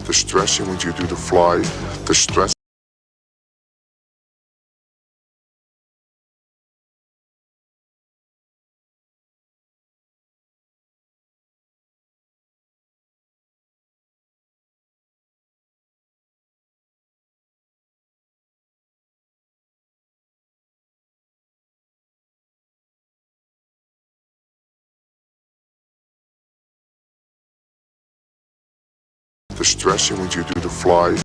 the stretching when you do the fly, the stress. The stretching when you do the fly.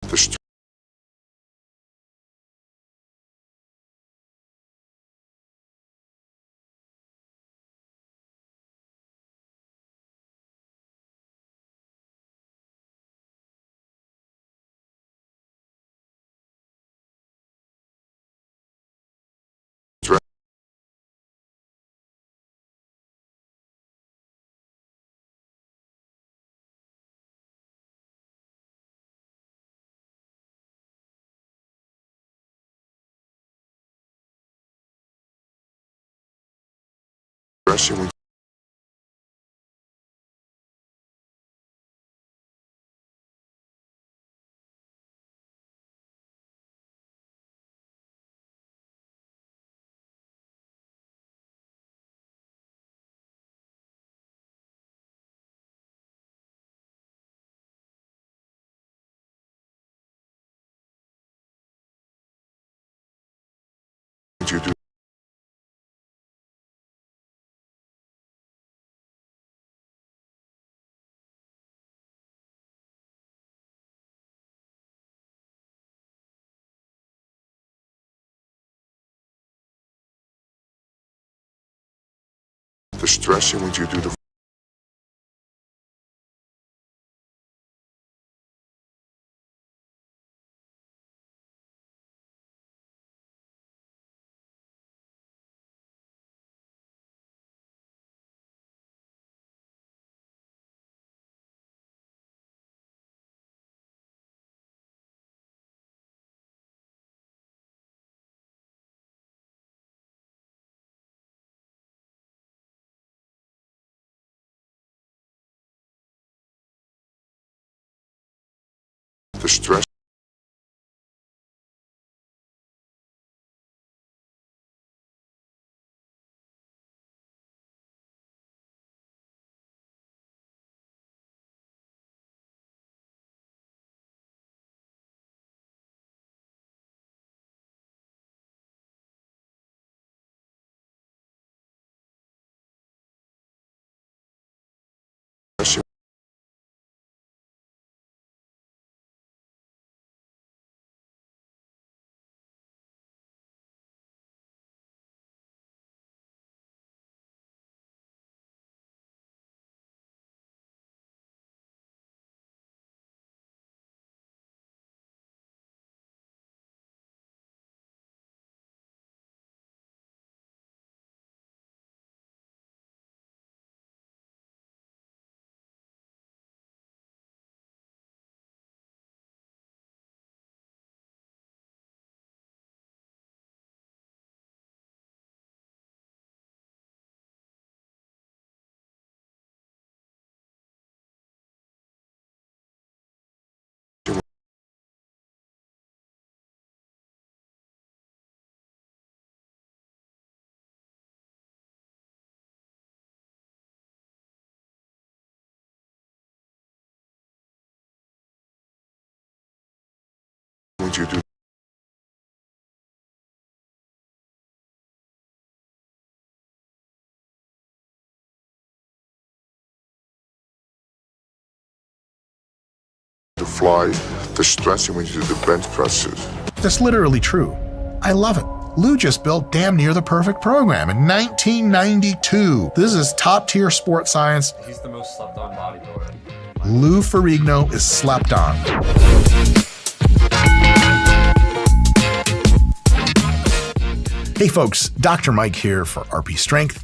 The stretching when you do the stretching when you do the stretch. When you do the fly, the stretching when you do the bench presses. That's literally true. I love it. Lou just built damn near the perfect program in 1992. This is top-tier sports science. He's the most slept-on bodybuilder. Lou Ferrigno is slept on. Hey folks, Dr. Mike here for RP Strength.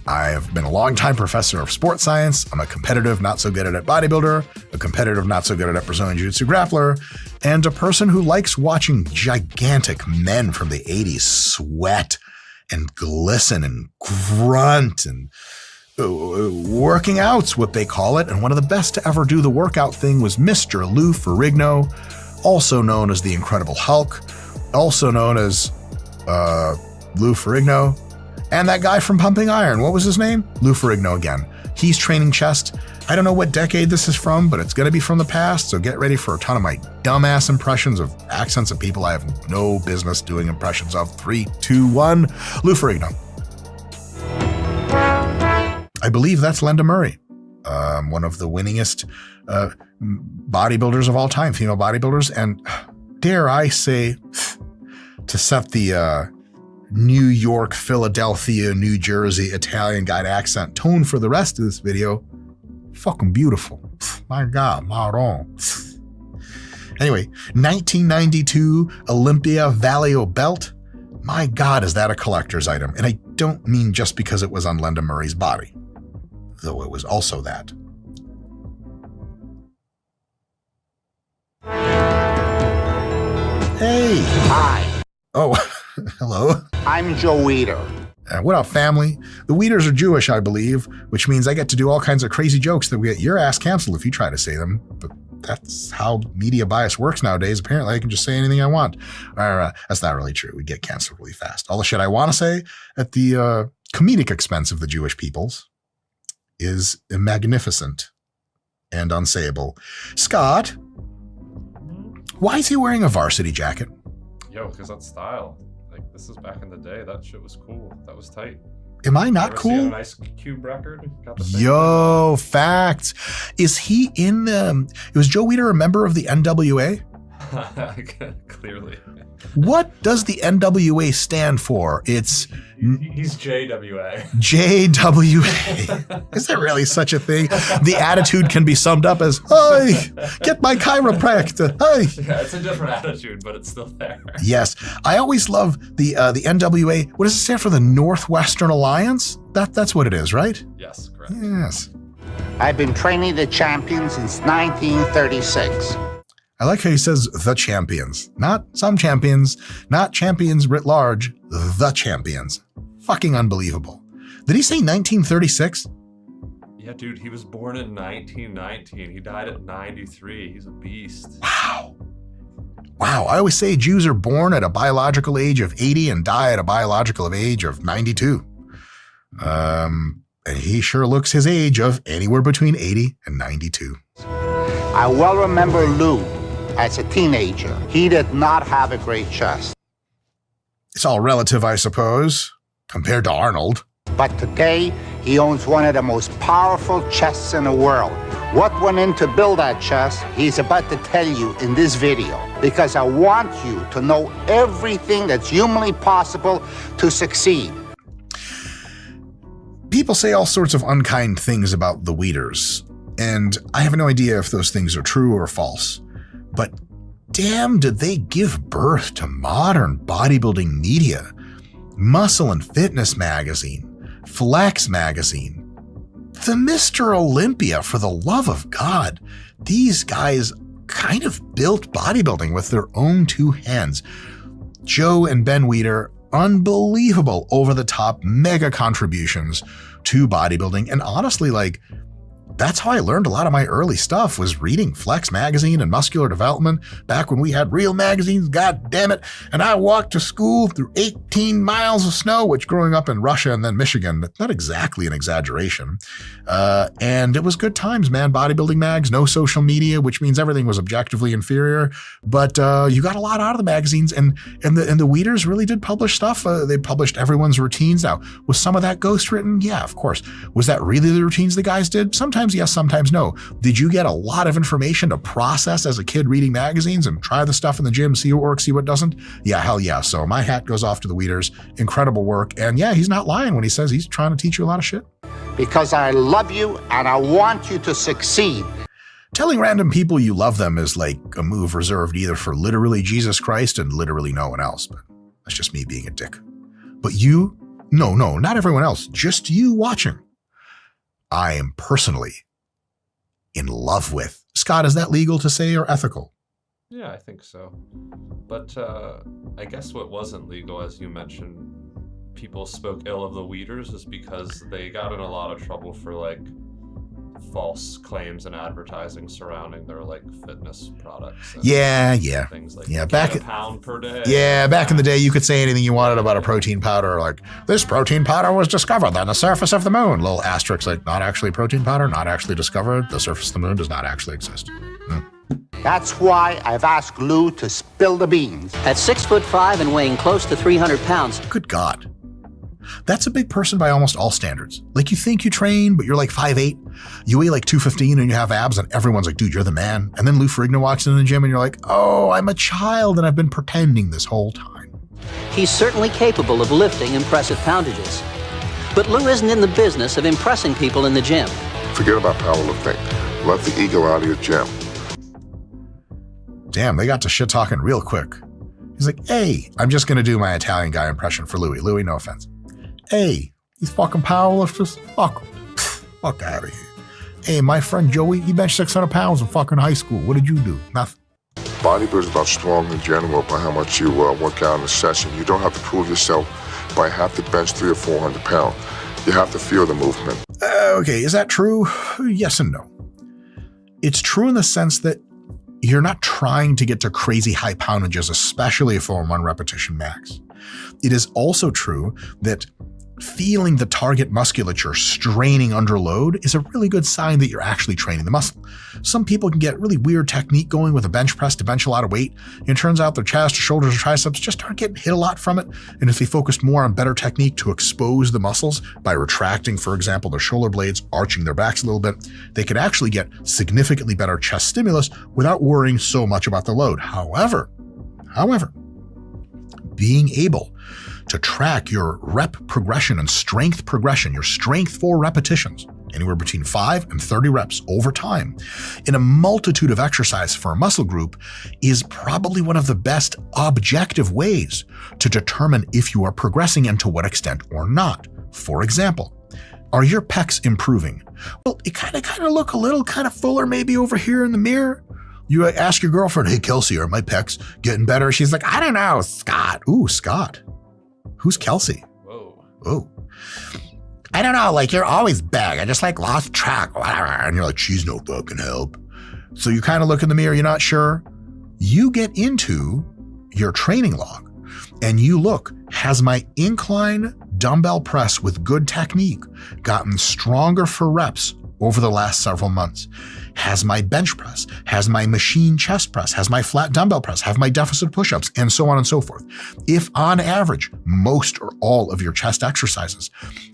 I have been a longtime professor of sports science. I'm a competitive, not so good at it bodybuilder, a competitive, not so good at it Brazilian Jiu-Jitsu grappler, and a person who likes watching gigantic men from the 80s sweat and glisten and grunt and working out's what they call it. And one of the best to ever do the workout thing was Mr. Lou Ferrigno, also known as the Incredible Hulk, also known as Lou Ferrigno. And that guy from Pumping Iron, what was his name? Lou Ferrigno again. He's training chest. I don't know what decade this is from, but it's going to be from the past, so get ready for a ton of my dumbass impressions of accents of people I have no business doing impressions of. 3, 2, 1, Lou Ferrigno. I believe that's Linda Murray, one of the winningest bodybuilders of all time, female bodybuilders, and dare I say, to set the New York, Philadelphia, New Jersey, Italian guy accent tone for the rest of this video. Fucking beautiful. My God, marron. Anyway, 1992 Olympia Valeo belt. My God, is that a collector's item? And I don't mean just because it was on Linda Murray's body, though it was also that. Hey. Hi. Oh, hello. I'm Joe Weider. What up, family? The Weeders are Jewish, I believe, which means I get to do all kinds of crazy jokes that will get your ass canceled if you try to say them. But that's how media bias works nowadays. Apparently, I can just say anything I want. That's not really true. We get canceled really fast. All the shit I want to say at the comedic expense of the Jewish peoples is magnificent and unsayable. Scott, why is he wearing a varsity jacket? Yo, because that's style. Like, this is back in the day. That shit was cool. That was tight. Am I not Ever cool? seen an Ice Cube record? Got the same Yo, facts. Is he in the... Was Joe Weider a member of the NWA? Clearly. What does the NWA stand for? It's He's JWA. JWA. Is there really such a thing? The attitude can be summed up as, "Hey, get my chiropractor. Hey." Yeah, it's a different attitude, but it's still there. Yes. I always love the NWA. What does it stand for? The Northwestern Alliance? That's what it is, right? Yes, correct. Yes. I've been training the champions since 1936. I like how he says the champions, not some champions, not champions writ large, the champions. Fucking unbelievable. Did he say 1936? Yeah, dude, he was born in 1919. He died at 93. He's a beast. Wow. Wow. I always say Jews are born at a biological age of 80 and die at a biological age of 92. And he sure looks his age of anywhere between 80 and 92. I well remember Lou as a teenager. He did not have a great chest. It's all relative, I suppose, compared to Arnold. But today, he owns one of the most powerful chests in the world. What went into build that chest, he's about to tell you in this video, because I want you to know everything that's humanly possible to succeed. People say all sorts of unkind things about the Weeders, and I have no idea if those things are true or false. But damn, did they give birth to modern bodybuilding media. Muscle and Fitness magazine, Flex magazine, the Mr. Olympia, for the love of God. These guys kind of built bodybuilding with their own two hands. Joe and Ben Weider, unbelievable, over-the-top, mega contributions to bodybuilding. And honestly, that's how I learned a lot of my early stuff, was reading Flex magazine and Muscular Development back when we had real magazines, god damn it. And I walked to school through 18 miles of snow, which growing up in Russia and then Michigan, not exactly an exaggeration. And it was good times, man. Bodybuilding mags, no social media, which means everything was objectively inferior. But you got a lot out of the magazines, and the Weeders really did publish stuff. They published everyone's routines. Now, was some of that ghost written? Yeah, of course. Was that really the routines the guys did? Sometimes yes, sometimes no. Did you get a lot of information to process as a kid reading magazines and try the stuff in the gym, see what works, see what doesn't? Yeah, hell yeah. So my hat goes off to the Weeders. Incredible work. And yeah, he's not lying when he says he's trying to teach you a lot of shit. Because I love you and I want you to succeed. Telling random people you love them is like a move reserved either for literally Jesus Christ and literally no one else. But that's just me being a dick. But you No, not everyone else. Just you watching. I am personally in love with. Scott, is that legal to say or ethical? Yeah, I think so. But I guess what wasn't legal, as you mentioned, people spoke ill of the Weeders, is because they got in a lot of trouble for like false claims and advertising surrounding their like fitness products. Yeah. Things like Back a pound per day. Yeah, back in the day, you could say anything you wanted about a protein powder, like this protein powder was discovered on the surface of the moon. Little asterisk, like not actually protein powder, not actually discovered. The surface of the moon does not actually exist. That's why I've asked Lou to spill the beans. At 6'5" and weighing close to 300 pounds, Good God. That's a big person by almost all standards. Like you think you train, but you're like 5'8". You weigh like 215 and you have abs and everyone's like, dude, you're the man. And then Lou Ferrigno walks in the gym and you're like, oh, I'm a child and I've been pretending this whole time. he's certainly capable of lifting impressive poundages. But Lou isn't in the business of impressing people in the gym. Forget about powerlifting. Let the ego out of your gym. Damn, they got to shit talking real quick. He's like, hey, I'm just going to do my Italian guy impression for Louis. Louis, no offense. Hey, these fucking powerlifters, fuck 'em. Fuck out of here. Hey, my friend Joey, he benched 600 pounds in fucking high school. What did you do? Nothing. Bodybuilding is not strong in general by how much you work out in a session. You don't have to prove yourself by have to bench 300 or 400 pounds. You have to feel the movement. Okay, is that true? Yes and no. It's true in the sense that you're not trying to get to crazy high poundages, especially for 1 repetition max. It is also true that feeling the target musculature straining under load is a really good sign that you're actually training the muscle. Some people can get really weird technique going with a bench press to bench a lot of weight, and it turns out their chest or shoulders or triceps just aren't getting hit a lot from it. And if they focused more on better technique to expose the muscles by retracting, for example, their shoulder blades, arching their backs a little bit, they could actually get significantly better chest stimulus without worrying so much about the load. However, being able to track your rep progression and strength progression, your strength for repetitions, anywhere between 5 and 30 reps over time, in a multitude of exercise for a muscle group is probably one of the best objective ways to determine if you are progressing and to what extent or not. For example, are your pecs improving? Well, it kind of look a little kind of fuller maybe over here in the mirror. You ask your girlfriend, hey, Kelsey, are my pecs getting better? She's like, I don't know, Scott. Ooh, Scott. Who's Kelsey? Whoa. Oh. I don't know, like you're always big. I just like lost track, whatever. And you're like, she's no fucking help. So you kind of look in the mirror, you're not sure. You get into your training log and you look, has my incline dumbbell press with good technique gotten stronger for reps over the last several months? Has my bench press, has my machine chest press, has my flat dumbbell press, have my deficit push-ups, and so on and so forth. If on average, most or all of your chest exercises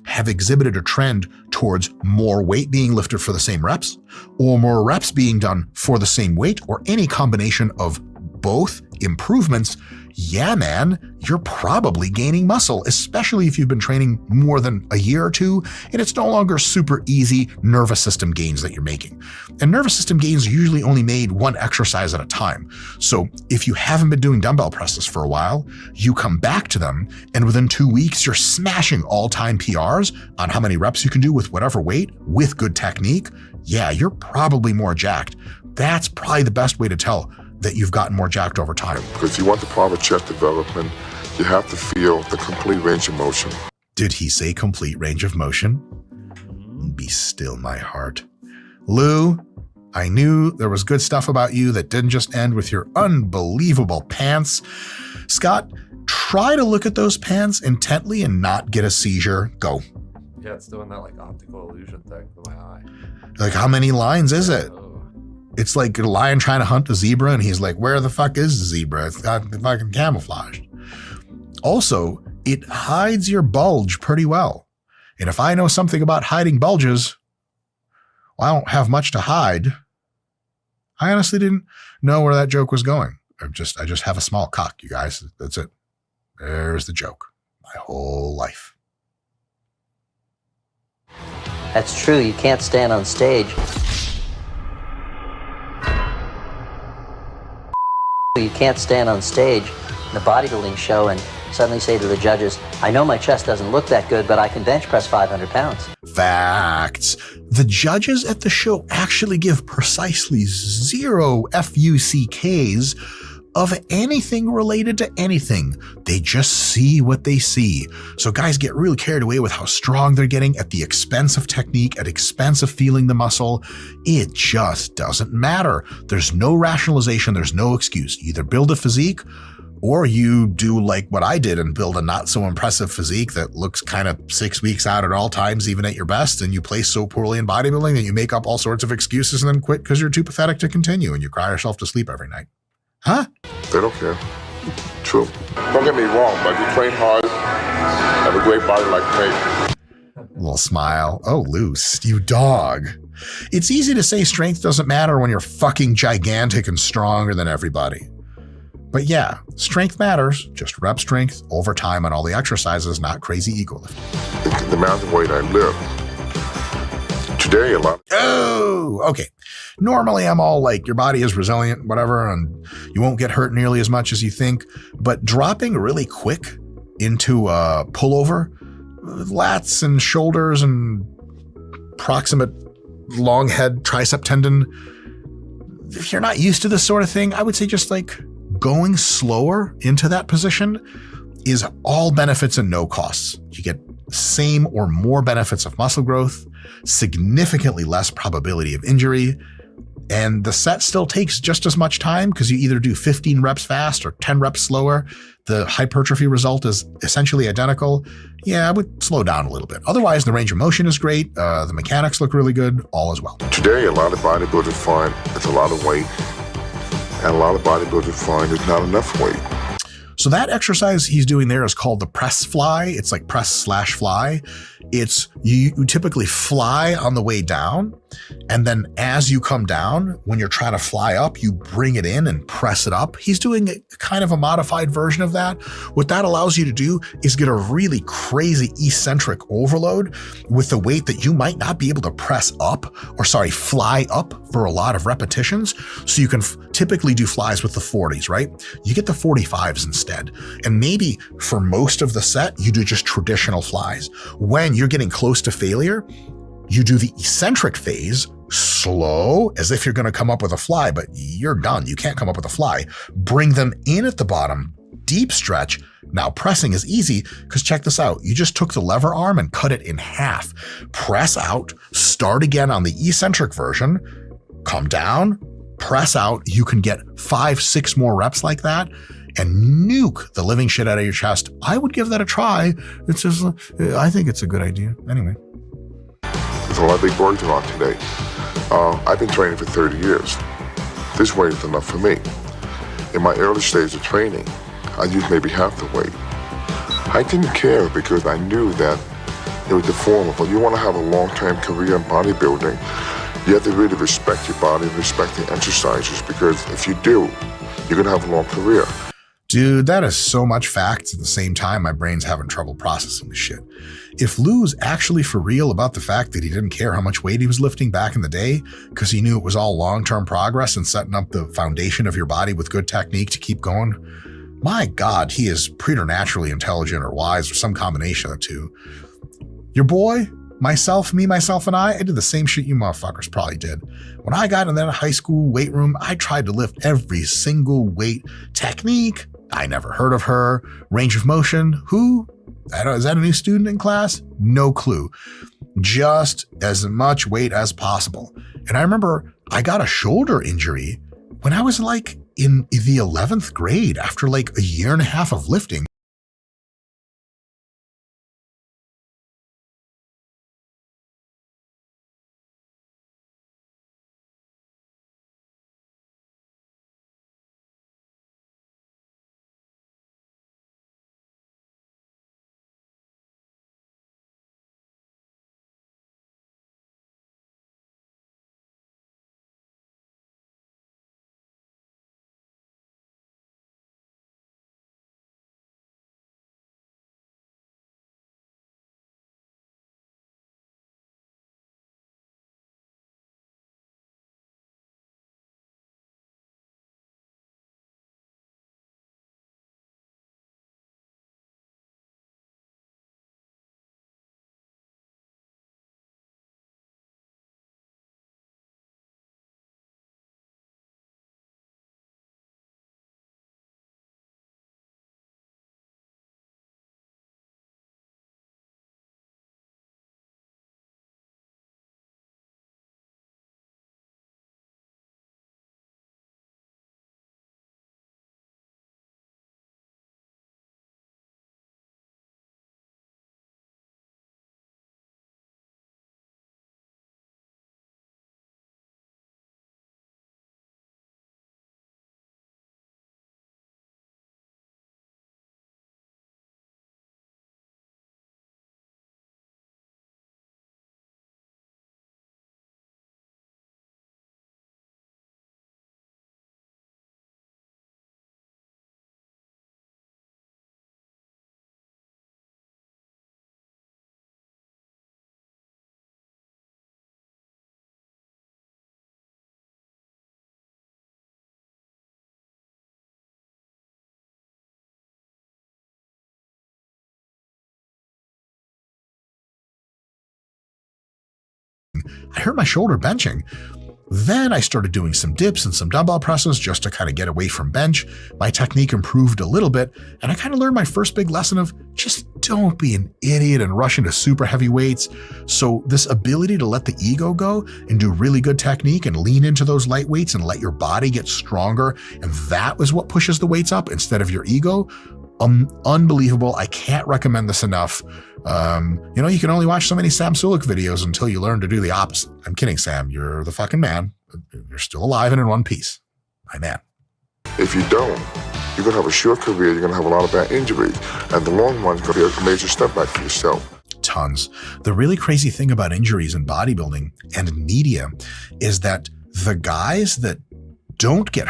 have exhibited a trend towards more weight being lifted for the same reps, or more reps being done for the same weight, or any combination of both improvements, yeah, man, you're probably gaining muscle, especially if you've been training more than a year or two, and it's no longer super easy nervous system gains that you're making. And nervous system gains are usually only made 1 exercise at a time. So if you haven't been doing dumbbell presses for a while, you come back to them, and within 2 weeks, you're smashing all-time PRs on how many reps you can do with whatever weight, with good technique. Yeah, you're probably more jacked. That's probably the best way to tell that you've gotten more jacked over time. Because if you want the proper chest development, you have to feel the complete range of motion. Did he say complete range of motion? Be still, my heart. Lou, I knew there was good stuff about you that didn't just end with your unbelievable pants. Scott, try to look at those pants intently and not get a seizure. Go. Yeah, it's doing that like optical illusion thing with my eye. Like, how many lines is it? Oh. It's like a lion trying to hunt a zebra, and he's like, where the fuck is the zebra? It's got fucking camouflaged. Also, it hides your bulge pretty well. And if I know something about hiding bulges, well, I don't have much to hide. I honestly didn't know where that joke was going. I just have a small cock, you guys. That's it. There's the joke. My whole life. That's true, you can't stand on stage. You can't stand on stage in a bodybuilding show and suddenly say to the judges, I know my chest doesn't look that good, but I can bench press 500 pounds. Facts. The judges at the show actually give precisely 0 FUCKs of anything related to anything. They just see what they see. So guys get really carried away with how strong they're getting at the expense of technique, at expense of feeling the muscle. It just doesn't matter. There's no rationalization. There's no excuse. You either build a physique or you do like what I did and build a not so impressive physique that looks kind of 6 weeks out at all times, even at your best, and you place so poorly in bodybuilding that you make up all sorts of excuses and then quit because you're too pathetic to continue and you cry yourself to sleep every night. Huh? They don't care. True. Don't get me wrong, but if you train hard, have a great body like me. Little smile. Oh, Luce, you dog. It's easy to say strength doesn't matter when you're fucking gigantic and stronger than everybody. But yeah, strength matters, just rep strength over time on all the exercises, not crazy ego lifting. The amount of weight I lift. Today, a lot. Oh, okay. Normally I'm all like, your body is resilient, whatever, and you won't get hurt nearly as much as you think. But dropping really quick into a pullover, lats and shoulders and proximate long head tricep tendon, if you're not used to this sort of thing, I would say just like going slower into that position is all benefits and no costs. You get same or more benefits of muscle growth, significantly less probability of injury, and the set still takes just as much time because you either do 15 reps fast or 10 reps slower. The hypertrophy result is essentially identical. Yeah, I would slow down a little bit. Otherwise, the range of motion is great. The mechanics look really good, all as well. Today, a lot of bodybuilders find it's a lot of weight, and a lot of bodybuilders find it's not enough weight. So that exercise he's doing there is called the press fly. It's like press/fly. It's you typically fly on the way down, and then as you come down, when you're trying to fly up, you bring it in and press it up. He's doing kind of a modified version of that. What that allows you to do is get a really crazy eccentric overload with the weight that you might not be able to fly up for a lot of repetitions. So you can typically do flies with the 40s, right? You get the 45s instead. And maybe for most of the set, you do just traditional flies. When you're getting close to failure, you do the eccentric phase, slow, as if you're going to come up with a fly, but you're done. You can't come up with a fly. Bring them in at the bottom, deep stretch. Now pressing is easy because check this out. You just took the lever arm and cut it in half. Press out, start again on the eccentric version, come down, press out. You can get 5-6 more reps like that and nuke the living shit out of your chest. I would give that a try. It's just, I think it's a good idea. Anyway. There's a lot of big words on today. I've been training for 30 years. This weight is enough for me. In my early stage of training, I used maybe half the weight. I didn't care because I knew that it was the form of, if you want to have a long-term career in bodybuilding, you have to really respect your body, respect the exercises, because if you do, you're going to have a long career. Dude, that is so much facts. At the same time, my brain's having trouble processing this shit. If Lou's actually for real about the fact that he didn't care how much weight he was lifting back in the day because he knew it was all long-term progress and setting up the foundation of your body with good technique to keep going, my God, he is preternaturally intelligent or wise or some combination of the two. Your boy, myself, and I did the same shit you motherfuckers probably did. When I got in that high school weight room, I tried to lift every single weight. Technique, I never heard of her. Range of motion, who? Is that a new student in class? No clue. Just as much weight as possible. And I remember I got a shoulder injury when I was like in the 11th grade after like a year and a half of lifting. I hurt my shoulder benching. Then I started doing some dips and some dumbbell presses just to kind of get away from bench. My technique improved a little bit, and I kind of learned my first big lesson of just don't be an idiot and rush into super heavy weights. So this ability to let the ego go and do really good technique and lean into those light weights and let your body get stronger, and that was what pushes the weights up instead of your ego. Unbelievable. I can't recommend this enough. You can only watch so many Sam Sulek videos until you learn to do the opposite. I'm kidding, Sam. You're the fucking man. You're still alive and in one piece. My man. If you don't, you're going to have a short career, you're going to have a lot of bad injuries, and the long one's going to be a major step back for yourself. Tons. The really crazy thing about injuries in bodybuilding and in media is that the guys that don't get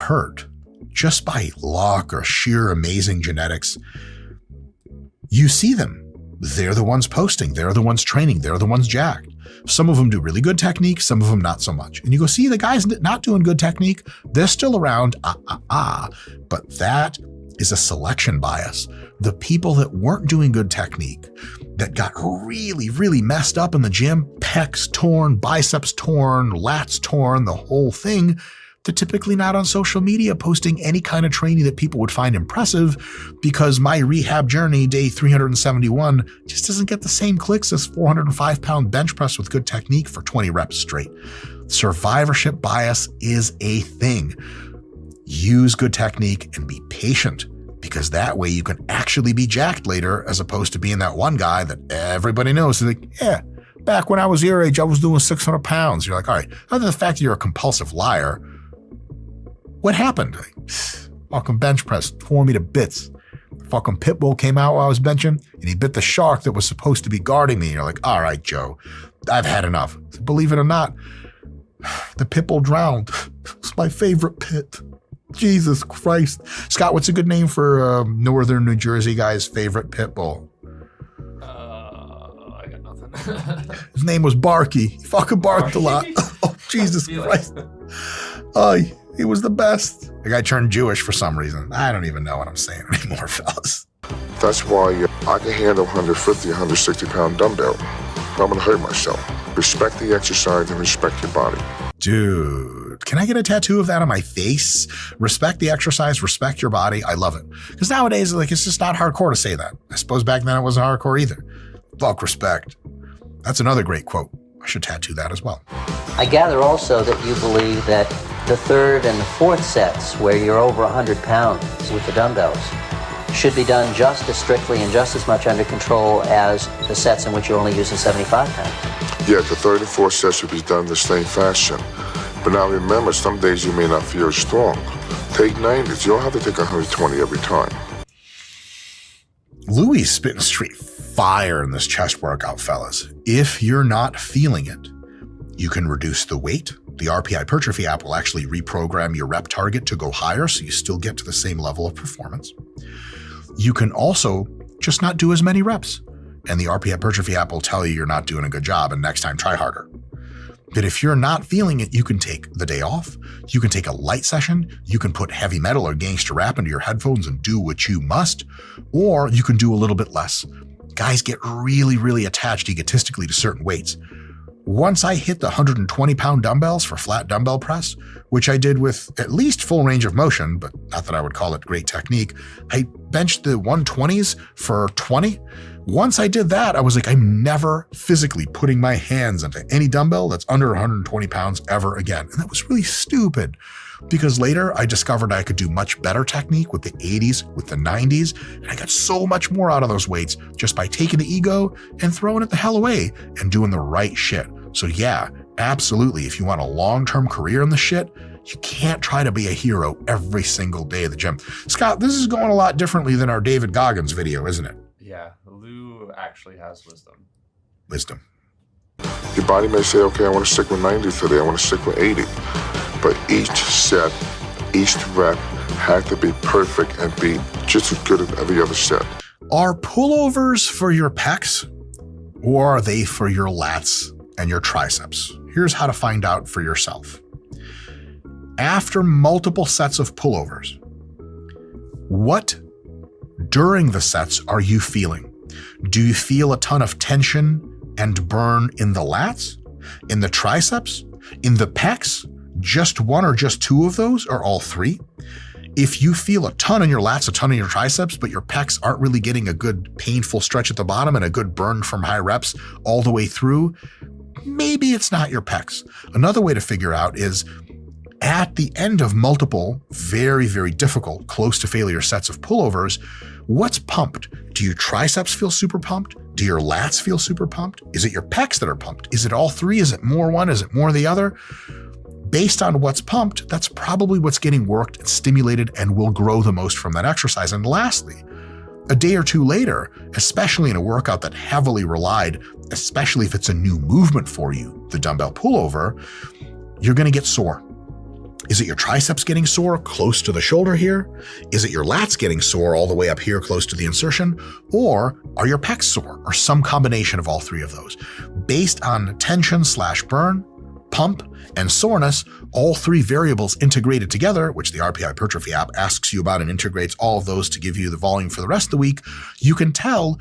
hurt just by luck or sheer amazing genetics, you see them. They're the ones posting. They're the ones training. They're the ones jacked. Some of them do really good technique. Some of them not so much. And you go, see, the guys not doing good technique, they're still around. But that is a selection bias. The people that weren't doing good technique, that got really, really messed up in the gym, pecs torn, biceps torn, lats torn, the whole thing, they're typically not on social media posting any kind of training that people would find impressive, because my rehab journey, day 371, just doesn't get the same clicks as 405-pound bench press with good technique for 20 reps straight. Survivorship bias is a thing. Use good technique and be patient, because that way you can actually be jacked later, as opposed to being that one guy that everybody knows. They're like, yeah, back when I was your age, I was doing 600 pounds. You're like, all right, other than the fact that you're a compulsive liar, what happened? Fucking bench press tore me to bits. Fucking pit bull came out while I was benching, and he bit the shark that was supposed to be guarding me. You're like, all right, Joe, I've had enough. So believe it or not, the pit bull drowned. It's my favorite pit. Jesus Christ. Scott, what's a good name for northern New Jersey guy's favorite pit bull? I got nothing. His name was Barky. He fucking barked a lot. Oh, Jesus Christ. He was the best. The guy turned Jewish for some reason. I don't even know what I'm saying anymore, fellas. That's why I can handle 150, 160-pound dumbbell. I'm going to hurt myself. Respect the exercise and respect your body. Dude, can I get a tattoo of that on my face? Respect the exercise, respect your body. I love it. Because nowadays, it's just not hardcore to say that. I suppose back then it wasn't hardcore either. Fuck respect. That's another great quote. I should tattoo that as well. I gather also that you believe that the third and the fourth sets, where you're over 100 pounds with the dumbbells, should be done just as strictly and just as much under control as the sets in which you're only using 75 pounds. Yeah, the third and fourth sets should be done in the same fashion. But now remember, some days you may not feel as strong. Take 90s. You don't have to take 120 every time. Louis spitting straight fire in this chest workout, fellas. If you're not feeling it, you can reduce the weight. The RP Hypertrophy app will actually reprogram your rep target to go higher so you still get to the same level of performance. You can also just not do as many reps, and the RP Hypertrophy app will tell you you're not doing a good job and next time try harder. But if you're not feeling it, you can take the day off, you can take a light session, you can put heavy metal or gangster rap into your headphones and do what you must, or you can do a little bit less. Guys get really, really attached egotistically to certain weights. Once I hit the 120-pound dumbbells for flat dumbbell press, which I did with at least full range of motion, but not that I would call it great technique, I benched the 120s for 20. Once I did that, I was like, I'm never physically putting my hands into any dumbbell that's under 120 pounds ever again. And that was really stupid because later I discovered I could do much better technique with the 80s, with the 90s, and I got so much more out of those weights just by taking the ego and throwing it the hell away and doing the right shit. So yeah, absolutely. If you want a long-term career in the shit, you can't try to be a hero every single day at the gym. Scott, this is going a lot differently than our David Goggins video, isn't it? Yeah, Lou actually has wisdom. Wisdom. Your body may say, okay, I want to stick with 90 today, I want to stick with 80. But each set, each rep had to be perfect and be just as good as every other set. Are pullovers for your pecs or are they for your lats and your triceps? Here's how to find out for yourself. After multiple sets of pullovers, what during the sets are you feeling? Do you feel a ton of tension and burn in the lats, in the triceps, in the pecs? Just one or just two of those or all three? If you feel a ton in your lats, a ton in your triceps, but your pecs aren't really getting a good painful stretch at the bottom and a good burn from high reps all the way through, maybe it's not your pecs. Another way to figure out is at the end of multiple, very, very difficult, close to failure sets of pullovers, what's pumped? Do your triceps feel super pumped? Do your lats feel super pumped? Is it your pecs that are pumped? Is it all three? Is it more one? Is it more the other? Based on what's pumped, that's probably what's getting worked and stimulated and will grow the most from that exercise. And lastly, a day or two later, especially in a workout that heavily relied, especially if it's a new movement for you, the dumbbell pullover, you're going to get sore. Is it your triceps getting sore close to the shoulder here? Is it your lats getting sore all the way up here close to the insertion? Or are your pecs sore or some combination of all three of those? Based on tension/burn, pump, and soreness, all three variables integrated together, which the RP Hypertrophy app asks you about and integrates all of those to give you the volume for the rest of the week, you can tell,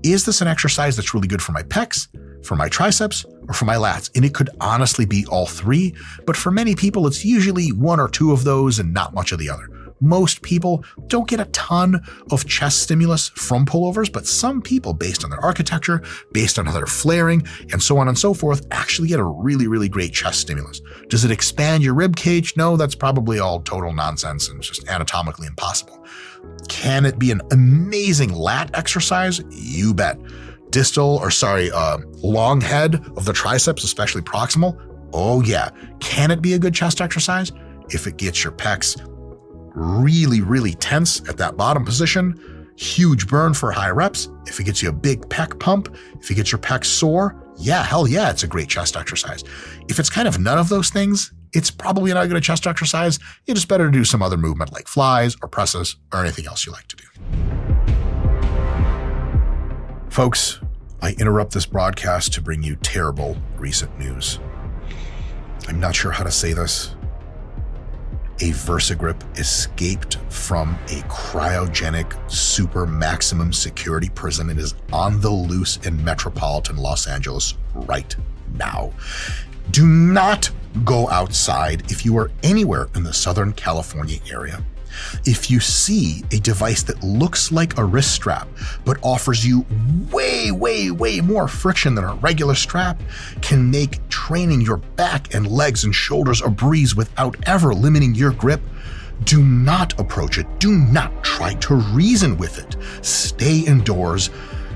is this an exercise that's really good for my pecs, for my triceps, or for my lats? And it could honestly be all three, but for many people, it's usually one or two of those and not much of the other. Most people don't get a ton of chest stimulus from pullovers, but some people, based on their architecture, based on how they're flaring, and so on and so forth, actually get a really, really great chest stimulus. Does it expand your rib cage? No, that's probably all total nonsense and it's just anatomically impossible. Can it be an amazing lat exercise? You bet. Long head of the triceps, especially proximal? Oh yeah. Can it be a good chest exercise? If it gets your pecs really, really tense at that bottom position, huge burn for high reps. If it gets you a big pec pump, if it gets your pecs sore, yeah, hell yeah, it's a great chest exercise. If it's kind of none of those things, it's probably not a good chest exercise. It's just better to do some other movement like flies or presses or anything else you like to do. Folks, I interrupt this broadcast to bring you terrible recent news. I'm not sure how to say this. A VersaGrip escaped from a cryogenic super maximum security prison and is on the loose in metropolitan Los Angeles right now. Do not go outside if you are anywhere in the Southern California area. If you see a device that looks like a wrist strap but offers you way, way, way more friction than a regular strap, can make training your back and legs and shoulders a breeze without ever limiting your grip, do not approach it. Do not try to reason with it. Stay indoors,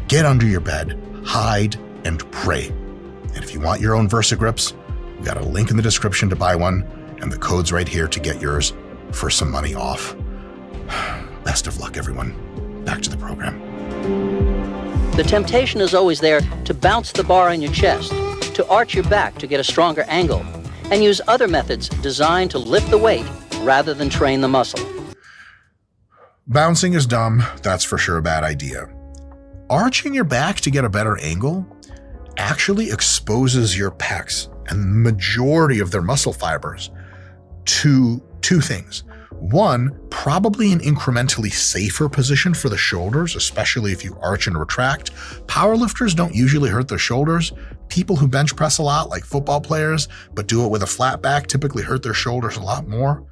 get under your bed, hide, and pray. And if you want your own VersaGrips, we got a link in the description to buy one, and the code's right here to get yours for some money off. Best of luck, everyone. Back to the program. The temptation is always there to bounce the bar on your chest, to arch your back to get a stronger angle, and use other methods designed to lift the weight rather than train the muscle. Bouncing is dumb, that's for sure a bad idea. Arching your back to get a better angle actually exposes your pecs and the majority of their muscle fibers to two things. One, probably an incrementally safer position for the shoulders, especially if you arch and retract. Powerlifters don't usually hurt their shoulders. People who bench press a lot, like football players, but do it with a flat back, typically hurt their shoulders a lot more.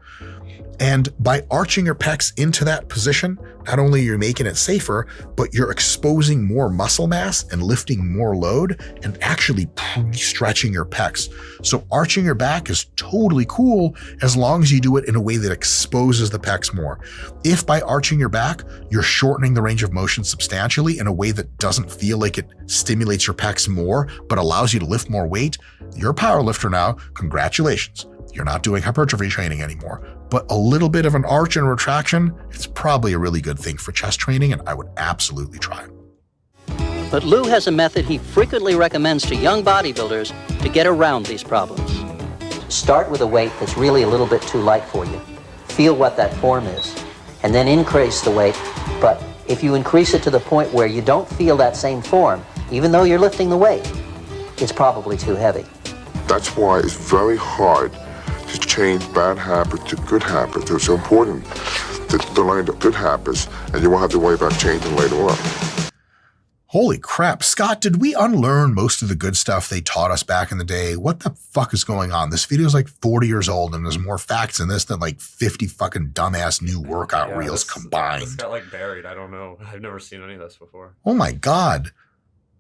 And by arching your pecs into that position, not only are you making it safer, but you're exposing more muscle mass and lifting more load and actually stretching your pecs. So arching your back is totally cool as long as you do it in a way that exposes the pecs more. If by arching your back, you're shortening the range of motion substantially in a way that doesn't feel like it stimulates your pecs more, but allows you to lift more weight, you're a power lifter now. Congratulations. You're not doing hypertrophy training anymore, but a little bit of an arch and retraction, it's probably a really good thing for chest training, and I would absolutely try it. But Lou has a method he frequently recommends to young bodybuilders to get around these problems. Start with a weight that's really a little bit too light for you. Feel what that form is, and then increase the weight. But if you increase it to the point where you don't feel that same form, even though you're lifting the weight, it's probably too heavy. That's why it's very hard to change bad habits to good habits. It's so important to learn the good habits, and you won't have to worry about changing later on. Holy crap, Scott, did we unlearn most of the good stuff they taught us back in the day? What the fuck is going on? This video is like 40 years old, and there's more facts in this than like 50 fucking dumbass new workout reels combined. It's got like buried. I don't know. I've never seen any of this before. Oh my God.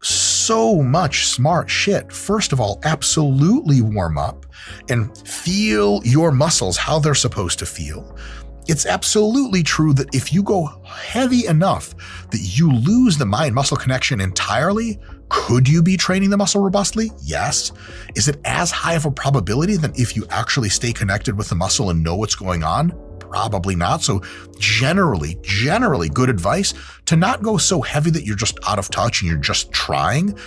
So much smart shit. First of all, absolutely warm up and feel your muscles how they're supposed to feel. It's absolutely true that if you go heavy enough that you lose the mind-muscle connection entirely, could you be training the muscle robustly? Yes. Is it as high of a probability than if you actually stay connected with the muscle and know what's going on? Probably not. So generally good advice to not go so heavy that you're just out of touch and you're just trying.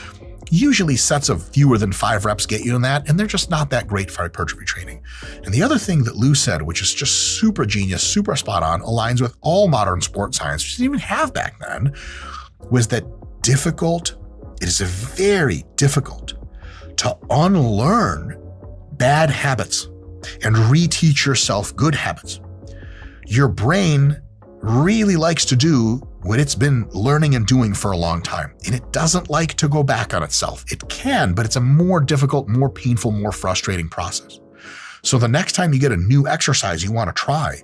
Usually sets of fewer than 5 reps get you in that, and they're just not that great for hypertrophy training. And the other thing that Lou said, which is just super genius, super spot on, aligns with all modern sports science, which didn't even have back then, was that it is very difficult to unlearn bad habits and reteach yourself good habits. Your brain really likes to do what it's been learning and doing for a long time, and it doesn't like to go back on itself. It can, but it's a more difficult, more painful, more frustrating process. So the next time you get a new exercise you want to try,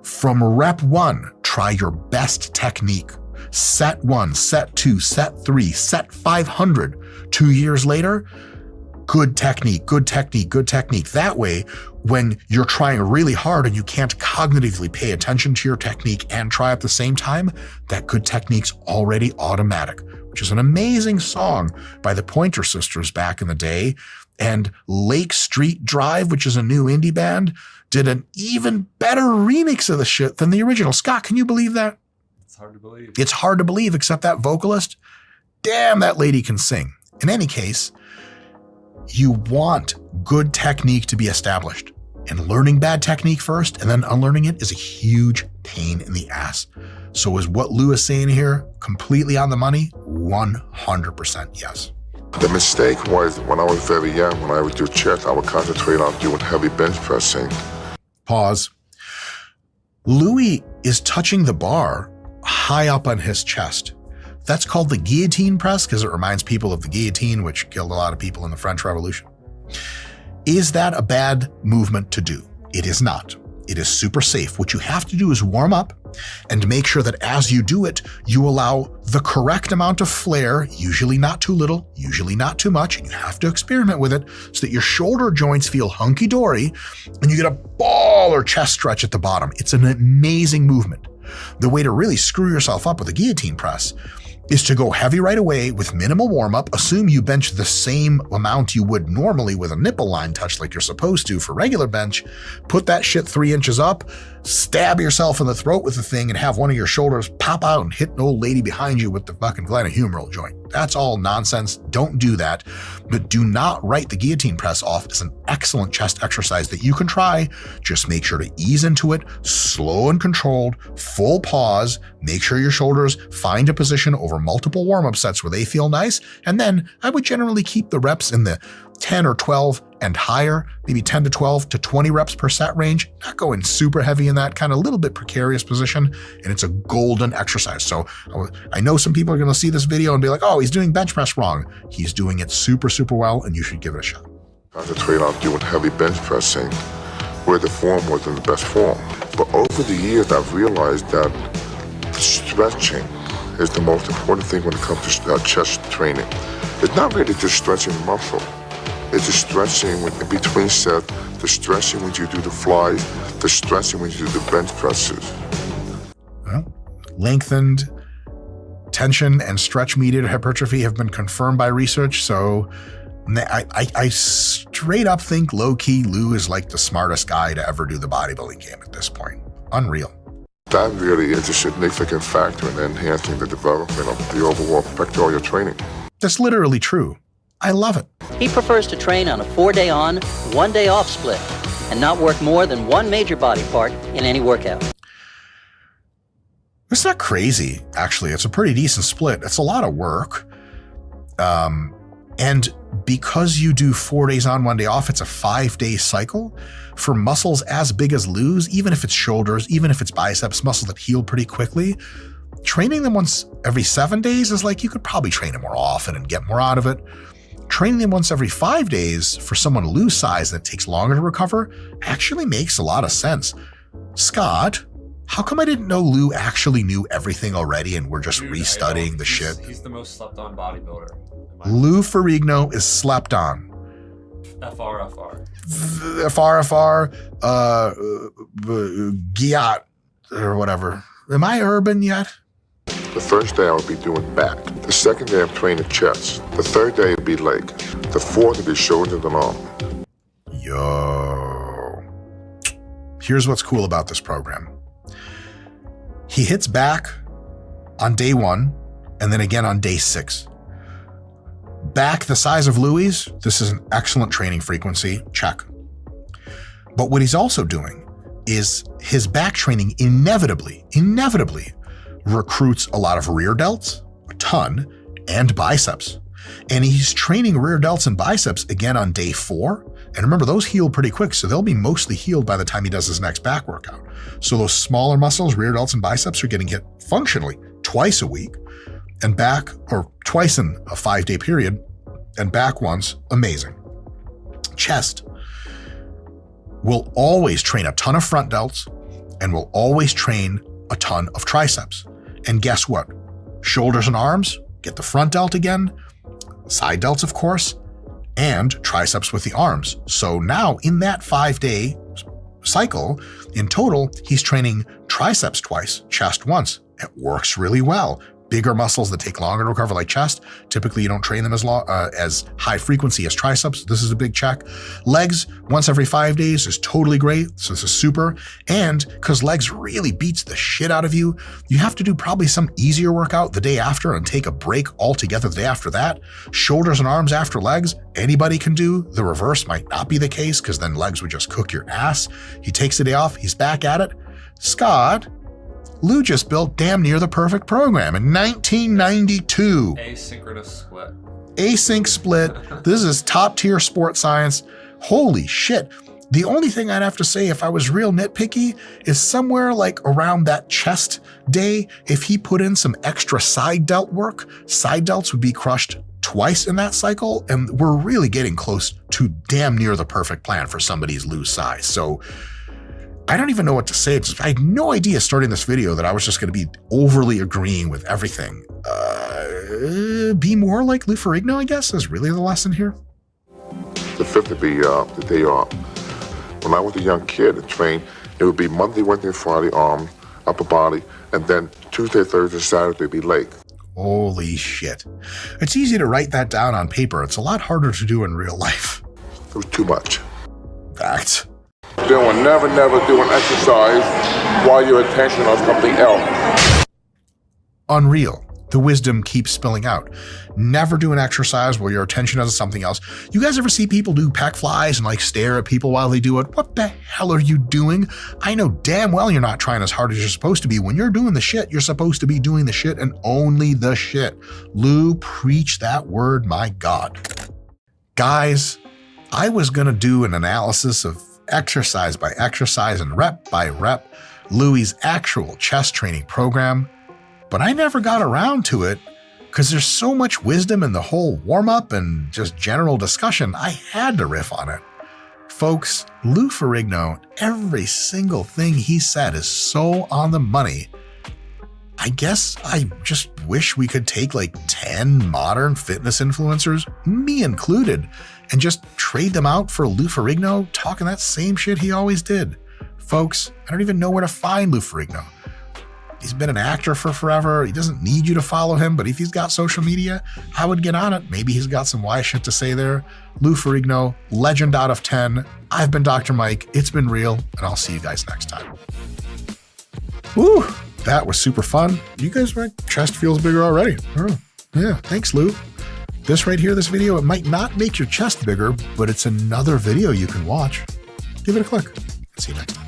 from rep 1, try your best technique. Set 1, set 2, set 3, set 500. 2 years later, good technique, good technique, good technique. That way, when you're trying really hard and you can't cognitively pay attention to your technique and try at the same time, that good technique's already automatic, which is an amazing song by the Pointer Sisters back in the day. And Lake Street Drive, which is a new indie band, did an even better remix of the shit than the original. Scott, can you believe that? It's hard to believe. It's hard to believe, except that vocalist, damn, that lady can sing. In any case, you want good technique to be established. And learning bad technique first and then unlearning it is a huge pain in the ass. So is what Lou is saying here completely on the money? 100% yes. The mistake was when I was very young, when I would do chest, I would concentrate on doing heavy bench pressing. Pause. Louis is touching the bar high up on his chest. That's called the guillotine press because it reminds people of the guillotine, which killed a lot of people in the French Revolution. Is that a bad movement to do? It is not. It is super safe. What you have to do is warm up and make sure that as you do it, you allow the correct amount of flare, usually not too little, usually not too much, and you have to experiment with it so that your shoulder joints feel hunky-dory and you get a ball or chest stretch at the bottom. It's an amazing movement. The way to really screw yourself up with a guillotine press is to go heavy right away with minimal warm-up. Assume you bench the same amount you would normally with a nipple line touch like you're supposed to for regular bench. Put that shit 3 inches up, stab yourself in the throat with the thing, and have one of your shoulders pop out and hit an old lady behind you with the fucking glenohumeral joint. That's all nonsense. Don't do that. But do not write the guillotine press off as an excellent chest exercise that you can try. Just make sure to ease into it, slow and controlled, full pause, make sure your shoulders find a position over multiple warm-up sets where they feel nice, and then I would generally keep the reps in the 10 or 12 and higher, maybe 10 to 12 to 20 reps per set range, not going super heavy in that kind of little bit precarious position, and it's a golden exercise. So I know some people are going to see this video and be like, oh, he's doing bench press wrong. He's doing it super, super well, and you should give it a shot. As a trainer, I'm doing heavy bench pressing where the form wasn't the best form. But over the years, I've realized that stretching is the most important thing when it comes to chest training. It's not really just stretching the muscle. It's the stretching in between sets, the stretching when you do the flies, the stretching when you do the bench presses. Well, lengthened tension and stretch-mediated hypertrophy have been confirmed by research, so I straight up think low-key Lou is like the smartest guy to ever do the bodybuilding game at this point. Unreal. That really is a significant factor in enhancing the development of the overall pectoral training. That's literally true. I love it. He prefers to train on a 4-day on, 1-day off split, and not work more than one major body part in any workout. It's not crazy, actually. It's a pretty decent split. It's a lot of work. And because you do 4 days on, 1 day off, it's a 5-day cycle. For muscles as big as Lou's, even if it's shoulders, even if it's biceps, muscles that heal pretty quickly, training them once every 7 days is like you could probably train them more often and get more out of it. Training them once every 5 days for someone Lou's size that takes longer to recover actually makes a lot of sense. Scott, how come I didn't know Lou actually knew everything already and we're just restudying the shit? He's the most slept on bodybuilder. Lou Ferrigno is slept on. FRFR. Giat, or whatever. Am I urban yet? The first day I'll be doing back. The second day I'm training chest. The third day will be leg. The fourth will be shoulders and arm. Yo. Here's what's cool about this program. He hits back on day 1 and then again on day 6. Back the size of Louis, this is an excellent training frequency, check. But what he's also doing is his back training inevitably recruits a lot of rear delts, a ton, and biceps. And he's training rear delts and biceps again on day 4. And remember, those heal pretty quick, so they'll be mostly healed by the time he does his next back workout. So those smaller muscles, rear delts and biceps, are getting hit functionally twice a week, and back, or twice in a 5-day period, and back once, amazing. Chest will always train a ton of front delts and will always train a ton of triceps. And guess what? Shoulders and arms, get the front delt again, side delts, of course, and triceps with the arms. So now in that 5-day cycle, in total, he's training triceps twice, chest once. It works really well. Bigger muscles that take longer to recover, like chest, typically you don't train them as high frequency as triceps. This is a big check. Legs, once every 5 days is totally great. So this is super. And because legs really beats the shit out of you, you have to do probably some easier workout the day after and take a break altogether the day after that. Shoulders and arms after legs, anybody can do. The reverse might not be the case because then legs would just cook your ass. He takes the day off, he's back at it. Scott, Lou just built damn near the perfect program in 1992. Asynchronous split. Async split. This is top tier sports science. Holy shit. The only thing I'd have to say if I was real nitpicky is somewhere like around that chest day, if he put in some extra side delt work, side delts would be crushed twice in that cycle, and we're really getting close to damn near the perfect plan for somebody's Lou's size. So I don't even know what to say. I had no idea starting this video that I was just going to be overly agreeing with everything. Be more like Lou Ferrigno, I guess, is really the lesson here. The fifth would be the day off. When I was a young kid and trained, it would be Monday, Wednesday, Friday, arm, upper body, and then Tuesday, Thursday, Saturday would be leg. Holy shit. It's easy to write that down on paper. It's a lot harder to do in real life. It was too much. Fact. Dylan, never do an exercise while your attention on something else. Unreal. The wisdom keeps spilling out. Never do an exercise while your attention is on something else. You guys ever see people do pec flies and like stare at people while they do it? What the hell are you doing? I know damn well you're not trying as hard as you're supposed to be. When you're doing the shit, you're supposed to be doing the shit and only the shit. Lou, preach that word, my God. Guys, I was gonna do an analysis of exercise by exercise and rep by rep Louie's actual chest training program, but I never got around to it because there's so much wisdom in the whole warm-up and just general discussion. I had to riff on it. Folks, Lou Ferrigno, every single thing he said is so on the money. I guess I just wish we could take like 10 modern fitness influencers, me included, and just trade them out for Lou Ferrigno talking that same shit he always did. Folks, I don't even know where to find Lou Ferrigno. He's been an actor for forever. He doesn't need you to follow him, but if he's got social media, I would get on it. Maybe he's got some wise shit to say there. Lou Ferrigno, legend out of 10. I've been Dr. Mike. It's been real, and I'll see you guys next time. Woo, that was super fun. You guys, my chest feels bigger already. Oh, yeah, thanks, Lou. This right here, this video, it might not make your chest bigger, but it's another video you can watch. Give it a click. See you next time.